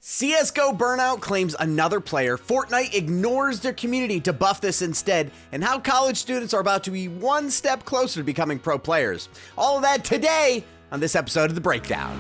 CSGO Burnout claims another player, Fortnite ignores their community to buff this instead, and how college students are about to be one step closer to becoming pro players. All of that today on this episode of The Breakdown.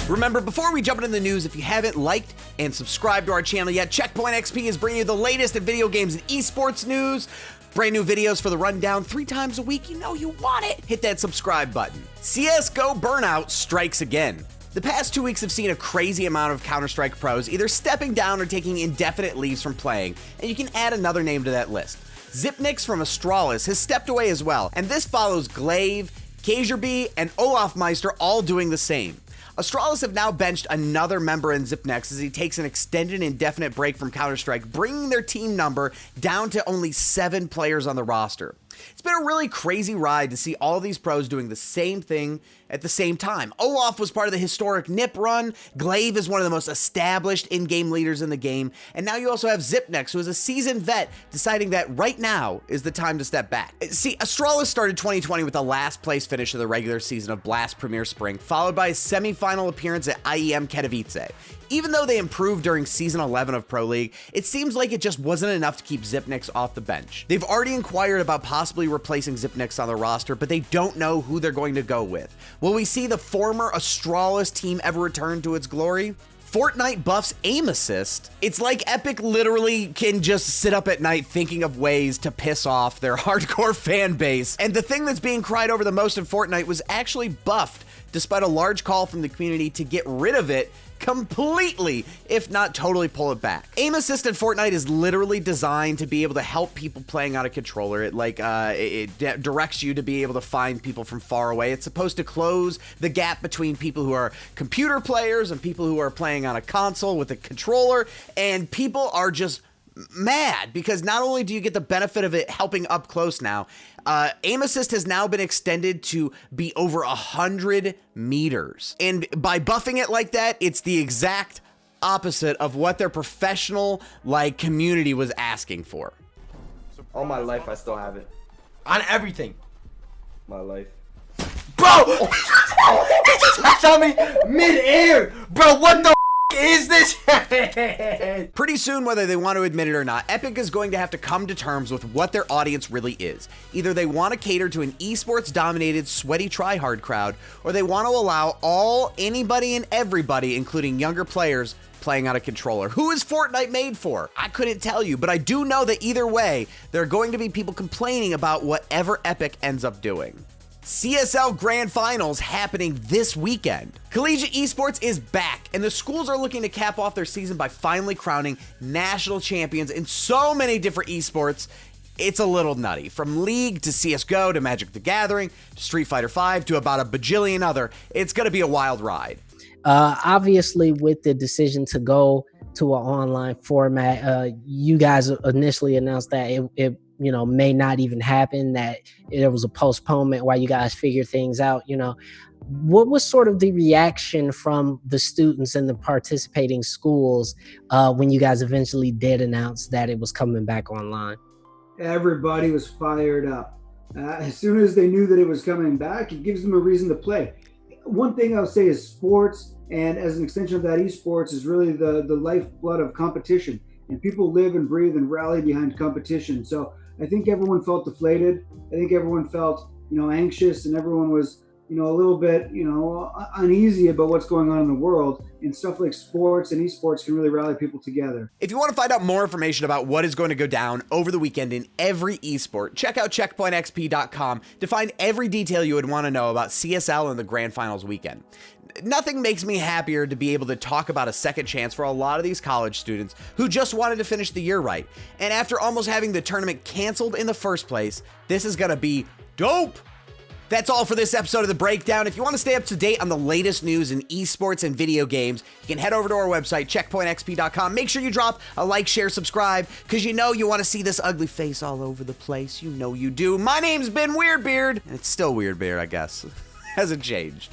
Remember, before we jump into the news, if you haven't liked and subscribed to our channel yet, CheckpointXP is bringing you the latest in video games and esports news. Brand new videos for the rundown 3 times a week. You know you want it. Hit that subscribe button. CSGO Burnout strikes again. The past 2 weeks have seen a crazy amount of Counter-Strike pros either stepping down or taking indefinite leaves from playing, and you can add another name to that list. Xyp9x from Astralis has stepped away as well, and this follows Xyp9x, Kjaerbye, and Olofmeister all doing the same. Astralis have now benched another member in Xyp9x as he takes an extended indefinite break from Counter-Strike, bringing their team number down to only 7 players on the roster. It's been a really crazy ride to see all of these pros doing the same thing at the same time. Olof was part of the historic NIP run, Xyp9x is one of the most established in-game leaders in the game, and now you also have Xyp9x, who is a seasoned vet, deciding that right now is the time to step back. See, Astralis started 2020 with a last place finish of the regular season of Blast Premier Spring, followed by a semi-final appearance at IEM Katowice. Even though they improved during Season 11 of Pro League, it seems like it just wasn't enough to keep Xyp9x off the bench. They've already inquired about possibly replacing Xyp9x on the roster, but they don't know who they're going to go with. Will we see the former Astralis team ever return to its glory? Fortnite Buff's aim assist. It's like Epic literally can just sit up at night thinking of ways to piss off their hardcore fan base. And the thing that's being cried over the most in Fortnite was actually buffed, despite a large call from the community to get rid of it completely, if not totally pull it back. Aim assist in Fortnite is literally designed to be able to help people playing on a controller. It directs you to be able to find people from far away. It's supposed to close the gap between people who are computer players and people who are playing on a console with a controller, and people are just mad because not only do you get the benefit of it helping up close now, aim assist has now been extended to be over 100 meters. And by buffing it like that, it's the exact opposite of what their professional community was asking for. All my life I still have it. On everything. My life. Bro! He just shot me mid-air! Bro, what the is this? Pretty soon, whether they want to admit it or not, Epic is going to have to come to terms with what their audience really is. Either they want to cater to an esports-dominated, sweaty tryhard crowd, or they want to allow anybody and everybody, including younger players, playing on a controller. Who is Fortnite made for? I couldn't tell you, but I do know that either way, there are going to be people complaining about whatever Epic ends up doing. CSL Grand Finals happening this weekend. Collegiate Esports is back, and the schools are looking to cap off their season by finally crowning national champions in so many different esports. It's a little nutty. From League to CSGO to Magic the Gathering to Street Fighter V to about a bajillion other. It's going to be a wild ride. Obviously, with the decision to go to an online format, you guys initially announced that it may not even happen, that there was a postponement while you guys figure things out. What was sort of the reaction from the students and the participating schools when you guys eventually did announce that it was coming back online? Everybody was fired up. As soon as they knew that it was coming back, it gives them a reason to play. One thing I'll say is sports, and as an extension of that, esports is really the lifeblood of competition. And people live and breathe and rally behind competition. So I think everyone felt deflated. I think everyone felt, anxious, and everyone was, a little bit, uneasy about what's going on in the world. And stuff like sports and esports can really rally people together. If you want to find out more information about what is going to go down over the weekend in every esport, check out CheckpointXP.com to find every detail you would want to know about CSL and the Grand Finals weekend. Nothing makes me happier to be able to talk about a second chance for a lot of these college students who just wanted to finish the year right. And after almost having the tournament canceled in the first place, this is going to be dope. That's all for this episode of The Breakdown. If you want to stay up to date on the latest news in esports and video games, you can head over to our website, CheckpointXP.com. Make sure you drop a like, share, subscribe, because you want to see this ugly face all over the place. You do. My name's been Weirdbeard, and it's still Weirdbeard, I guess. Hasn't changed.